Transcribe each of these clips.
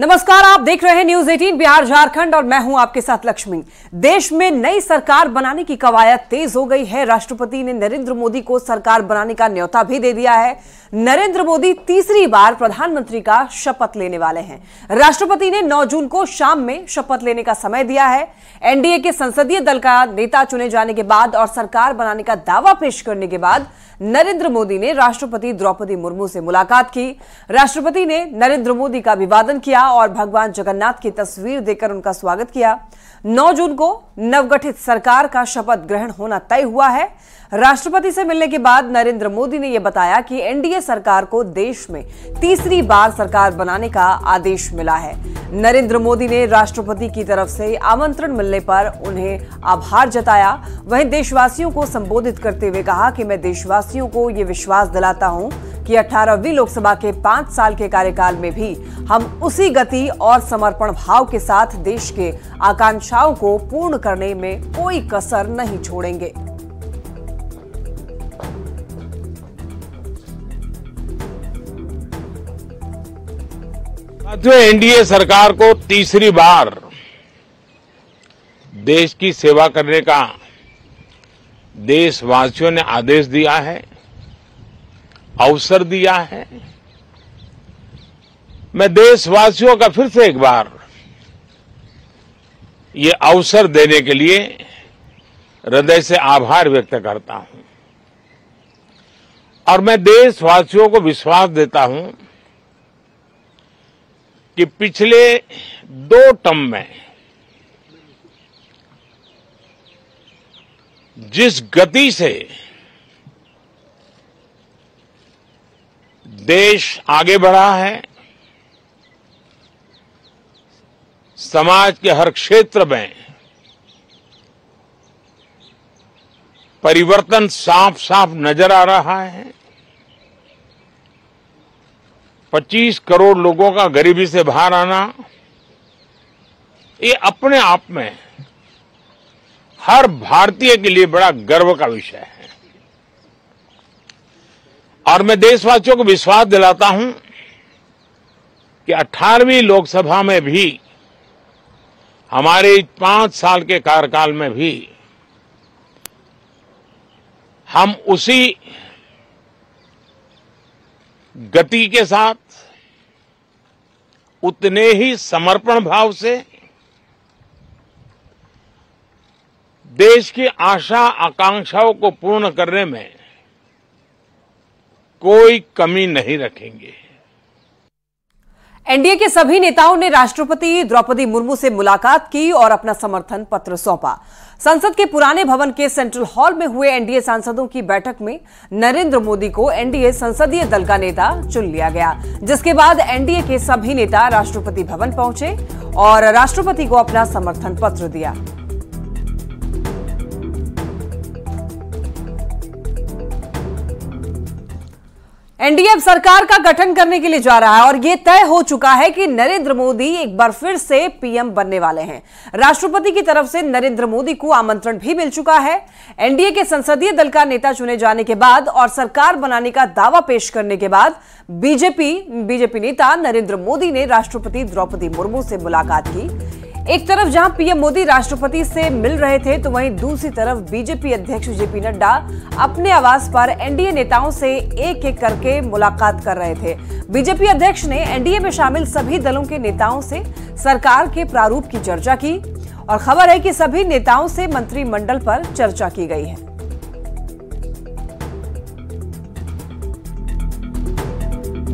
नमस्कार, आप देख रहे हैं न्यूज 18 बिहार झारखंड और मैं हूं आपके साथ लक्ष्मी। देश में नई सरकार बनाने की कवायद तेज हो गई है। राष्ट्रपति ने नरेंद्र मोदी को सरकार बनाने का न्योता भी दे दिया है। नरेंद्र मोदी तीसरी बार प्रधानमंत्री का शपथ लेने वाले हैं। राष्ट्रपति ने 9 जून को शाम में शपथ लेने का समय दिया है। एनडीए के संसदीय दल का नेता चुने जाने के बाद और सरकार बनाने का दावा पेश करने के बाद नरेंद्र मोदी ने राष्ट्रपति द्रौपदी मुर्मू से मुलाकात की। राष्ट्रपति ने नरेंद्र मोदी का अभिवादन किया और भगवान जगन्नाथ की तस्वीर देकर उनका स्वागत किया। 9 जून को नवगठित सरकार का शपथ ग्रहण होना तय हुआ है। राष्ट्रपति से मिलने के बाद नरेंद्र मोदी ने यह बताया कि एनडीए सरकार को देश में तीसरी बार सरकार बनाने का आदेश मिला है। नरेंद्र मोदी ने राष्ट्रपति की तरफ से आमंत्रण मिलने पर उन्हें आभार जताया। वहीं देशवासियों को संबोधित करते हुए कहा कि मैं देशवासियों को यह विश्वास दिलाता हूं कि 18वीं लोकसभा के 5 साल के कार्यकाल में भी हम उसी गति और समर्पण भाव के साथ देश के आकांक्षाओं को पूर्ण करने में कोई कसर नहीं छोड़ेंगे। साथियों, एनडीए सरकार को तीसरी बार देश की सेवा करने का देशवासियों ने आदेश दिया है, अवसर दिया है। मैं देशवासियों का फिर से एक बार ये अवसर देने के लिए हृदय से आभार व्यक्त करता हूं और मैं देशवासियों को विश्वास देता हूं कि पिछले 2 टर्म में जिस गति से देश आगे बढ़ा है, समाज के हर क्षेत्र में परिवर्तन साफ साफ नजर आ रहा है। 25 करोड़ लोगों का गरीबी से बाहर आना, ये अपने आप में हर भारतीय के लिए बड़ा गर्व का विषय है। और मैं देशवासियों को विश्वास दिलाता हूं कि 18वीं लोकसभा में भी, हमारे 5 साल के कार्यकाल में भी, हम उसी गति के साथ, उतने ही समर्पण भाव से देश की आशा आकांक्षाओं को पूर्ण करने में कोई कमी नहीं रखेंगे। एनडीए के सभी नेताओं ने राष्ट्रपति द्रौपदी मुर्मू से मुलाकात की और अपना समर्थन पत्र सौंपा। संसद के पुराने भवन के सेंट्रल हॉल में हुए एनडीए सांसदों की बैठक में नरेंद्र मोदी को एनडीए संसदीय दल का नेता चुन लिया गया, जिसके बाद एनडीए के सभी नेता राष्ट्रपति भवन पहुंचे और राष्ट्रपति को अपना समर्थन पत्र दिया। एनडीए सरकार का गठन करने के लिए जा रहा है और यह तय हो चुका है कि नरेंद्र मोदी एक बार फिर से पीएम बनने वाले हैं। राष्ट्रपति की तरफ से नरेंद्र मोदी को आमंत्रण भी मिल चुका है। एनडीए के संसदीय दल का नेता चुने जाने के बाद और सरकार बनाने का दावा पेश करने के बाद बीजेपी नेता नरेंद्र मोदी ने राष्ट्रपति द्रौपदी मुर्मू से मुलाकात की। एक तरफ जहां पीएम मोदी राष्ट्रपति से मिल रहे थे, तो वहीं दूसरी तरफ बीजेपी अध्यक्ष जेपी नड्डा अपने आवास पर एनडीए नेताओं से एक एक करके मुलाकात कर रहे थे। बीजेपी अध्यक्ष ने एनडीए में शामिल सभी दलों के नेताओं से सरकार के प्रारूप की चर्चा की और खबर है कि सभी नेताओं से मंत्रिमंडल पर चर्चा की गई है।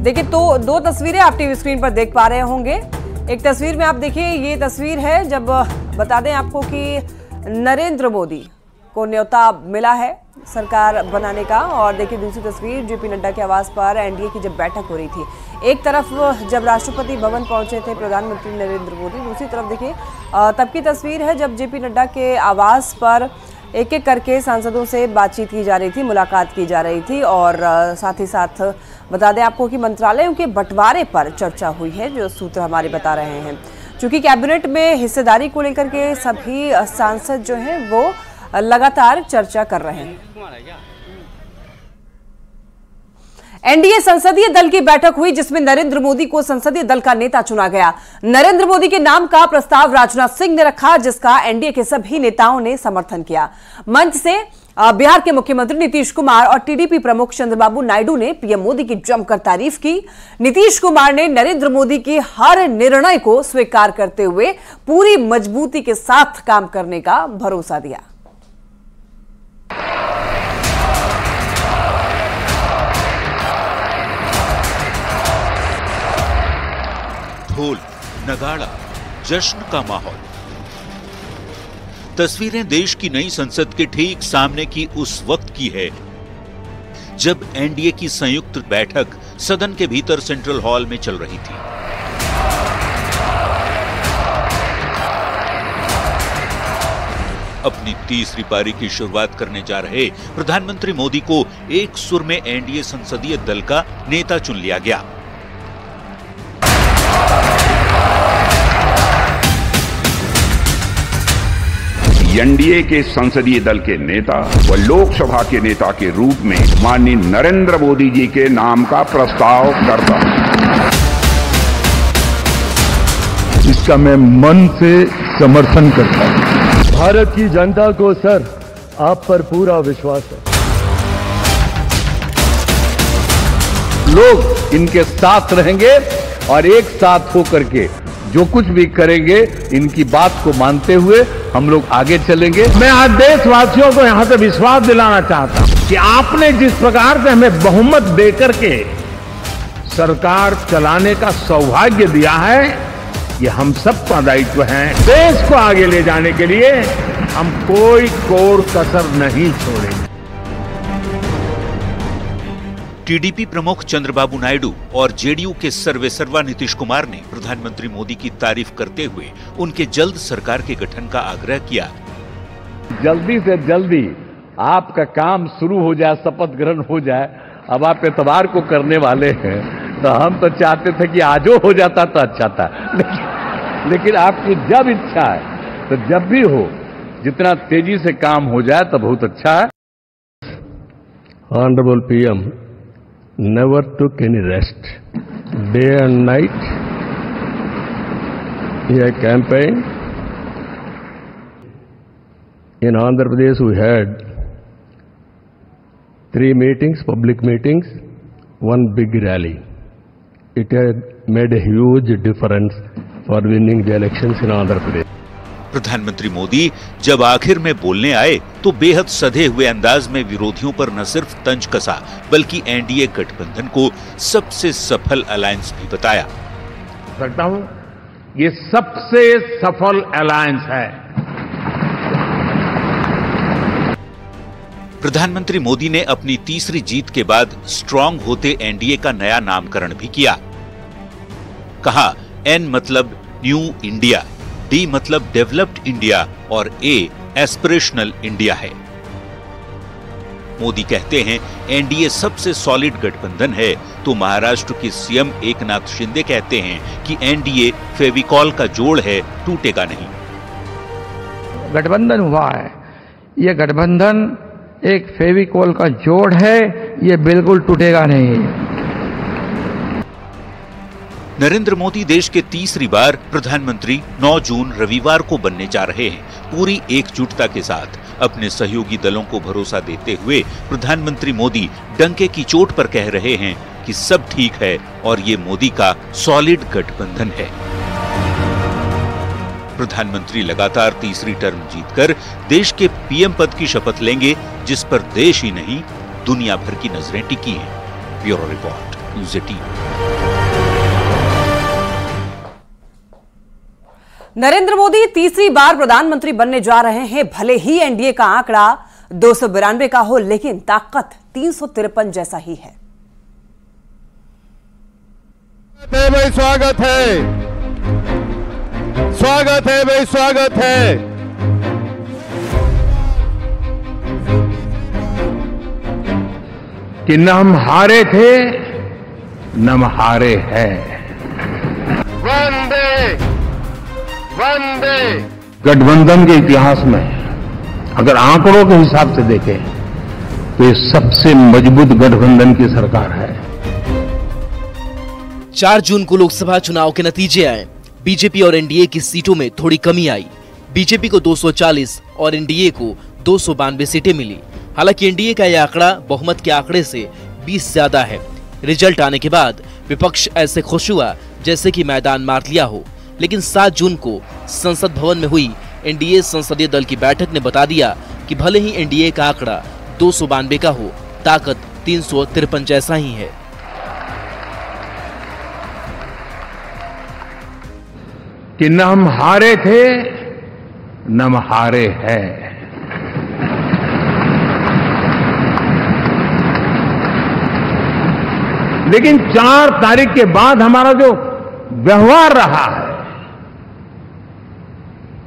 देखिए, तो 2 तस्वीरें आप टीवी स्क्रीन पर देख पा रहे होंगे। एक तस्वीर में आप देखिए, ये तस्वीर है जब, बता दें आपको कि नरेंद्र मोदी को न्योता मिला है सरकार बनाने का, और देखिए दूसरी तस्वीर जेपी नड्डा के आवास पर एनडीए की जब बैठक हो रही थी। एक तरफ जब राष्ट्रपति भवन पहुंचे थे प्रधानमंत्री नरेंद्र मोदी, दूसरी तरफ देखिए तब की तस्वीर है जब जेपी नड्डा के आवास पर एक एक करके सांसदों से बातचीत की जा रही थी, मुलाकात की जा रही थी। और साथ ही साथ बता दें आपको कि मंत्रालयों के बंटवारे पर चर्चा हुई है, जो सूत्र हमारे बता रहे हैं। चूंकि कैबिनेट में हिस्सेदारी को लेकर के सभी सांसद जो हैं वो लगातार चर्चा कर रहे हैं। एनडीए संसदीय दल की बैठक हुई जिसमें नरेंद्र मोदी को संसदीय दल का नेता चुना गया। नरेंद्र मोदी के नाम का प्रस्ताव राजनाथ सिंह ने रखा, जिसका एनडीए के सभी नेताओं ने समर्थन किया। मंच से बिहार के मुख्यमंत्री नीतीश कुमार और टीडीपी प्रमुख चंद्रबाबू नायडू ने पीएम मोदी की जमकर तारीफ की। नीतीश कुमार ने नरेंद्र मोदी की हर निर्णय को स्वीकार करते हुए पूरी मजबूती के साथ काम करने का भरोसा दिया। ढोल, नगाड़ा, जश्न का माहौल। तस्वीरें देश की नई संसद के ठीक सामने की उस वक्त की है जब एनडीए की संयुक्त बैठक सदन के भीतर सेंट्रल हॉल में चल रही थी। अपनी तीसरी पारी की शुरुआत करने जा रहे प्रधानमंत्री मोदी को एक सुर में एनडीए संसदीय दल का नेता चुन लिया गया। एनडीए के संसदीय दल के नेता व लोकसभा के नेता के रूप में माननीय नरेंद्र मोदी जी के नाम का प्रस्ताव करता हूं। इसका मैं मन से समर्थन करता हूं। भारत की जनता को सर आप पर पूरा विश्वास है। लोग इनके साथ रहेंगे और एक साथ होकर के जो कुछ भी करेंगे इनकी बात को मानते हुए हम लोग आगे चलेंगे। मैं आज देशवासियों को यहां से विश्वास दिलाना चाहता हूं कि आपने जिस प्रकार से हमें बहुमत देकर के सरकार चलाने का सौभाग्य दिया है, ये हम सबका दायित्व है। देश को आगे ले जाने के लिए हम कोई कोर कसर नहीं छोड़ेंगे। टीडीपी प्रमुख चंद्रबाबू नायडू और जेडीयू के सर्वेसर्वा नीतीश कुमार ने प्रधानमंत्री मोदी की तारीफ करते हुए उनके जल्द सरकार के गठन का आग्रह किया। जल्दी से जल्दी आपका काम शुरू हो जाए, शपथ ग्रहण हो जाए। अब आप इतवार को करने वाले हैं तो हम तो चाहते थे कि आजो हो जाता तो अच्छा था, लेकिन आपकी जब इच्छा है तो जब भी हो, जितना तेजी से काम हो जाए तो बहुत अच्छा है। Honorable PM never took any rest. Day and night he had campaigned. In Andhra Pradesh we had 3 meetings, public meetings, 1 big rally. It had made a huge difference for winning the elections in Andhra Pradesh. प्रधानमंत्री मोदी जब आखिर में बोलने आए तो बेहद सधे हुए अंदाज में विरोधियों पर न सिर्फ तंज कसा बल्कि एनडीए गठबंधन को सबसे सफल अलायंस भी बताया। सकता हूं ये सबसे सफल अलायंस है। प्रधानमंत्री मोदी ने अपनी तीसरी जीत के बाद स्ट्रांग होते एनडीए का नया नामकरण भी किया। कहा एन मतलब न्यू इंडिया, डी मतलब डेवलप्ड इंडिया और ए एस्पिरेशनल इंडिया है। मोदी कहते हैं एनडीए सबसे सॉलिड गठबंधन है तो महाराष्ट्र के सीएम एकनाथ शिंदे कहते हैं कि एनडीए फेविकॉल का जोड़ है, टूटेगा नहीं। गठबंधन हुआ है, ये गठबंधन एक फेविकॉल का जोड़ है, ये बिल्कुल टूटेगा नहीं। नरेंद्र मोदी देश के तीसरी बार प्रधानमंत्री 9 जून रविवार को बनने जा रहे हैं। पूरी एकजुटता के साथ अपने सहयोगी दलों को भरोसा देते हुए प्रधानमंत्री मोदी डंके की चोट पर कह रहे हैं कि सब ठीक है और ये मोदी का सॉलिड गठबंधन है। प्रधानमंत्री लगातार तीसरी टर्म जीतकर देश के पीएम पद की शपथ लेंगे, जिस पर देश ही नहीं दुनिया भर की नजरें टिकी हैं। Bureau report, news 18। Narendra Modi तीसरी बार प्रधानमंत्री बनने जा रहे हैं। भले ही एनडीए का आंकड़ा 292 का हो, लेकिन ताकत 353 जैसा ही है। भाई स्वागत है, स्वागत है भाई, स्वागत है। कि न हम हारे थे न हम हारे हैं। वंदे वंदे। गठबंधन के इतिहास में अगर आंकड़ों के हिसाब से देखें तो ये सबसे मजबूत गठबंधन की सरकार है। 4 जून को लोकसभा चुनाव के नतीजे आए। बीजेपी और एनडीए की सीटों में थोड़ी कमी आई। बीजेपी को 240 और एनडीए को 292 सीटें मिली। हालांकि एनडीए का यह आंकड़ा बहुमत के आंकड़े से 20 ज्यादा है। रिजल्ट आने के बाद विपक्ष ऐसे खुश हुआ जैसे कि मैदान मार लिया हो। लेकिन 7 जून को संसद भवन में हुई एनडीए संसदीय दल की बैठक ने बता दिया कि भले ही एनडीए का आंकड़ा 292 का हो, ताकत 353 जैसा ही है। कि न हम हारे थे न हम हारे हैं। लेकिन 4 तारीख के बाद हमारा जो व्यवहार रहा है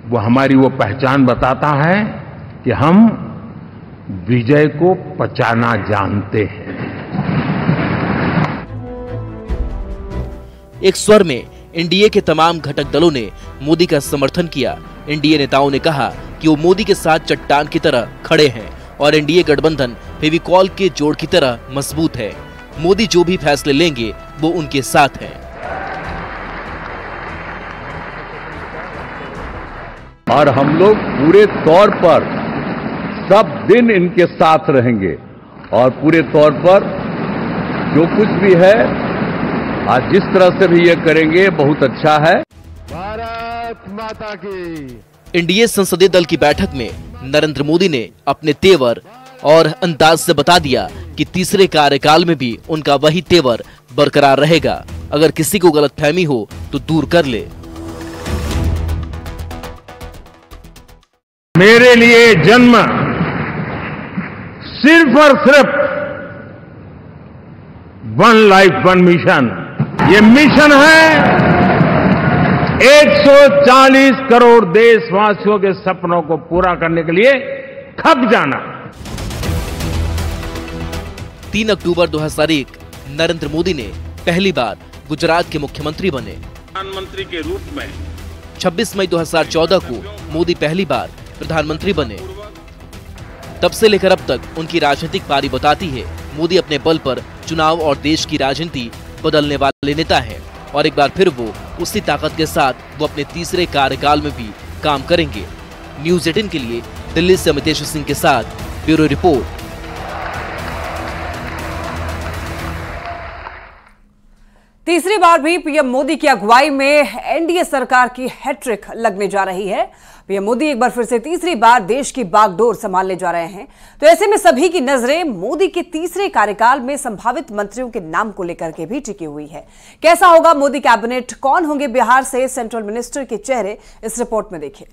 वो हमारी वो पहचान बताता है कि हम विजय को पचाना जानते हैं। एक स्वर में एनडीए के तमाम घटक दलों ने मोदी का समर्थन किया। एनडीए नेताओं ने कहा कि वो मोदी के साथ चट्टान की तरह खड़े हैं और एनडीए गठबंधन फेविकॉल के जोड़ की तरह मजबूत है। मोदी जो भी फैसले लेंगे वो उनके साथ हैं। और हम लोग पूरे तौर पर सब दिन इनके साथ रहेंगे और पूरे तौर पर जो कुछ भी है आज जिस तरह से भी ये करेंगे बहुत अच्छा है। भारत माता की। एनडीए संसदीय दल की बैठक में नरेंद्र मोदी ने अपने तेवर और अंदाज से बता दिया कि तीसरे कार्यकाल में भी उनका वही तेवर बरकरार रहेगा। अगर किसी को गलतफहमी हो तो दूर कर ले। मेरे लिए जन्म सिर्फ और सिर्फ वन लाइफ वन मिशन, ये मिशन है 140 करोड़ देशवासियों के सपनों को पूरा करने के लिए खप जाना। 3 अक्टूबर 2001 नरेंद्र मोदी ने पहली बार गुजरात के मुख्यमंत्री बने। प्रधानमंत्री के रूप में 26 मई 2014 को मोदी पहली बार प्रधानमंत्री बने। तब से लेकर अब तक उनकी राजनीतिक पारी बताती है मोदी अपने बल पर चुनाव और देश की राजनीति बदलने वाले नेता हैं और एक बार फिर वो उसी ताकत के साथ वो अपने तीसरे कार्यकाल में भी काम करेंगे। न्यूज़ 18 के लिए दिल्ली से अमितेश सिंह के साथ ब्यूरो रिपोर्ट। तीसरी बार भी पीएम मोदी की अगुवाई में एनडीए सरकार की हैट्रिक लगने जा रही है। पीएम मोदी एक बार फिर से तीसरी बार देश की बागडोर संभालने जा रहे हैं। तो ऐसे में सभी की नजरें मोदी के तीसरे कार्यकाल में संभावित मंत्रियों के नाम को लेकर के भी टिकी हुई है। कैसा होगा मोदी कैबिनेट, कौन होंगे बिहार से सेंट्रल मिनिस्टर के चेहरे, इस रिपोर्ट में देखिए।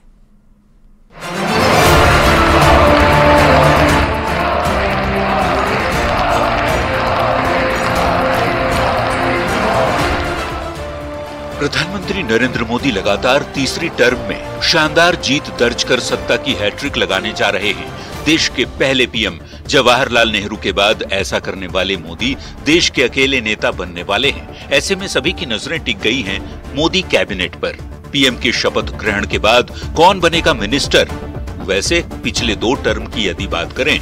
प्रधानमंत्री नरेंद्र मोदी लगातार तीसरी टर्म में शानदार जीत दर्ज कर सत्ता की हैट्रिक लगाने जा रहे हैं। देश के पहले पीएम जवाहरलाल नेहरू के बाद ऐसा करने वाले मोदी देश के अकेले नेता बनने वाले हैं। ऐसे में सभी की नजरें टिक गई हैं मोदी कैबिनेट पर। पीएम के शपथ ग्रहण के बाद कौन बनेगा मिनिस्टर? वैसे पिछले 2 टर्म की यदि बात करें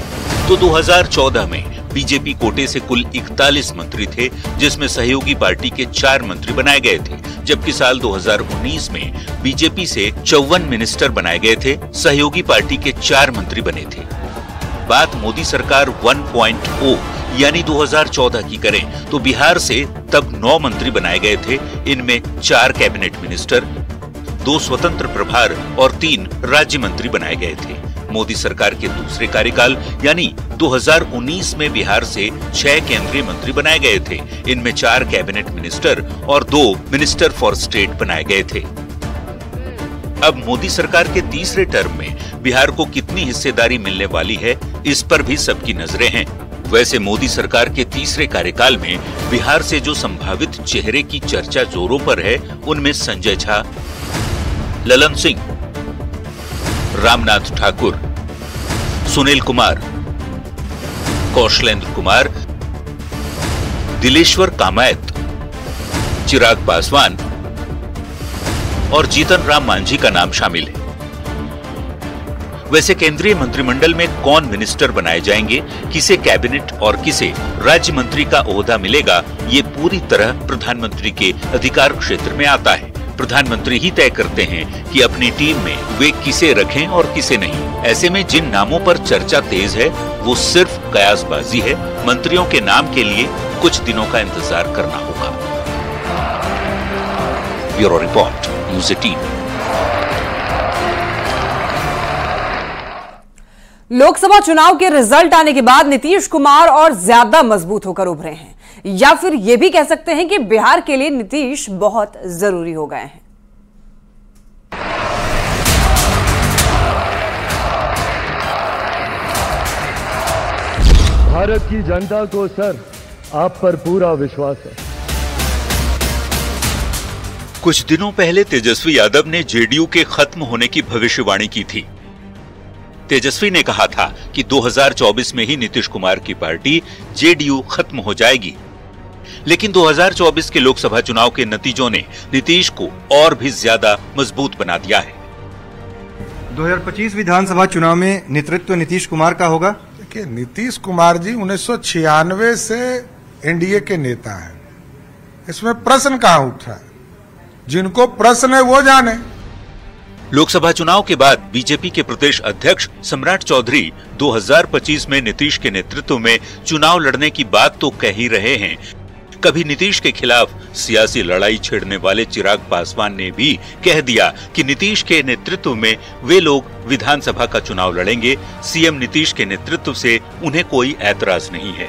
तो 2014 में बीजेपी कोटे से कुल 41 मंत्री थे, जिसमें सहयोगी पार्टी के 4 मंत्री बनाए गए थे, जबकि साल 2019 में बीजेपी से 54 मिनिस्टर बनाए गए थे, सहयोगी पार्टी के 4 मंत्री बने थे। बात मोदी सरकार 1.0 यानी 2014 की करें तो बिहार से तब 9 मंत्री बनाए गए थे। इनमें 4 कैबिनेट मिनिस्टर, 2 स्वतंत्र प्रभार और 3 राज्य मंत्री बनाए गए थे। मोदी सरकार के दूसरे कार्यकाल यानी 2019 में बिहार से 6 केंद्रीय मंत्री बनाए गए थे। इनमें 4 कैबिनेट मिनिस्टर और 2 मिनिस्टर फॉर स्टेट बनाए गए थे। अब मोदी सरकार के तीसरे टर्म में बिहार को कितनी हिस्सेदारी मिलने वाली है, इस पर भी सबकी नजरें हैं। वैसे मोदी सरकार के तीसरे कार्यकाल में बिहार से जो संभावित चेहरे की चर्चा जोरों पर है, उनमें संजय झा, ललन सिंह, रामनाथ ठाकुर, सुनील कुमार, कौशलेंद्र कुमार, दिलेश्वर कामैत, चिराग पासवान और जीतन राम मांझी का नाम शामिल है। वैसे केंद्रीय मंत्रिमंडल में कौन मिनिस्टर बनाए जाएंगे, किसे कैबिनेट और किसे राज्य मंत्री का ओहदा मिलेगा, ये पूरी तरह प्रधानमंत्री के अधिकार क्षेत्र में आता है। प्रधानमंत्री ही तय करते हैं कि अपनी टीम में वे किसे रखें और किसे नहीं। ऐसे में जिन नामों पर चर्चा तेज है वो सिर्फ कयासबाजी है। मंत्रियों के नाम के लिए कुछ दिनों का इंतजार करना होगा। Bureau report, news 18। लोकसभा चुनाव के रिजल्ट आने के बाद नीतीश कुमार और ज्यादा मजबूत होकर उभरे हैं, या फिर यह भी कह सकते हैं कि बिहार के लिए नीतीश बहुत जरूरी हो गए हैं। भारत की जनता को सर आप पर पूरा विश्वास है। कुछ दिनों पहले तेजस्वी यादव ने जेडीयू के खत्म होने की भविष्यवाणी की थी। तेजस्वी ने कहा था कि 2024 में ही नीतीश कुमार की पार्टी जेडीयू खत्म हो जाएगी, लेकिन 2024 के लोकसभा चुनाव के नतीजों ने नीतीश को और भी ज्यादा मजबूत बना दिया है। 2025 विधानसभा चुनाव में नेतृत्व नीतीश कुमार का होगा। देखिए, नीतीश कुमार जी 1996 से एनडीए के नेता हैं, इसमें प्रश्न कहां उठा? जिनको प्रश्न है वो जाने। लोकसभा चुनाव के बाद बीजेपी के प्रदेश अध्यक्ष सम्राट चौधरी 2025 में नीतीश के नेतृत्व में चुनाव लड़ने की बात तो कह ही रहे हैं। कभी नीतीश के खिलाफ सियासी लड़ाई छेड़ने वाले चिराग पासवान ने भी कह दिया कि नीतीश के नेतृत्व में वे लोग विधानसभा का चुनाव लड़ेंगे। सीएम नीतीश के नेतृत्व से उन्हें कोई ऐतराज नहीं है।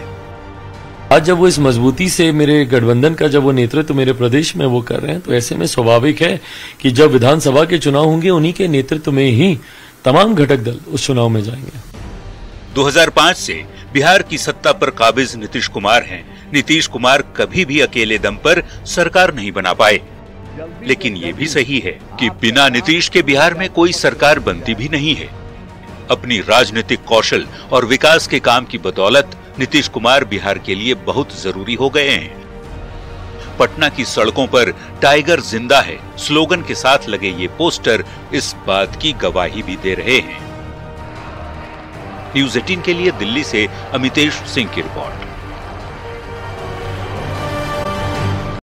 आज जब वो इस मजबूती से मेरे गठबंधन का जब वो नेतृत्व मेरे प्रदेश में वो कर रहे हैं, तो ऐसे में स्वाभाविक है कि जब विधानसभा के चुनाव होंगे उन्हीं के नेतृत्व में ही तमाम घटक दल उस चुनाव में जाएंगे। 2005 से बिहार की सत्ता पर काबिज नीतीश कुमार हैं। नीतीश कुमार कभी भी अकेले दम पर सरकार नहीं बना पाए, लेकिन ये भी सही है कि बिना नीतीश के बिहार में कोई सरकार बनती भी नहीं है। अपनी राजनीतिक कौशल और विकास के काम की बदौलत नीतीश कुमार बिहार के लिए बहुत जरूरी हो गए हैं। पटना की सड़कों पर टाइगर जिंदा है स्लोगन के साथ लगे ये पोस्टर इस बात की गवाही भी दे रहे हैं। न्यूज़ 18 के लिए दिल्ली से अमितेश सिंह की रिपोर्ट।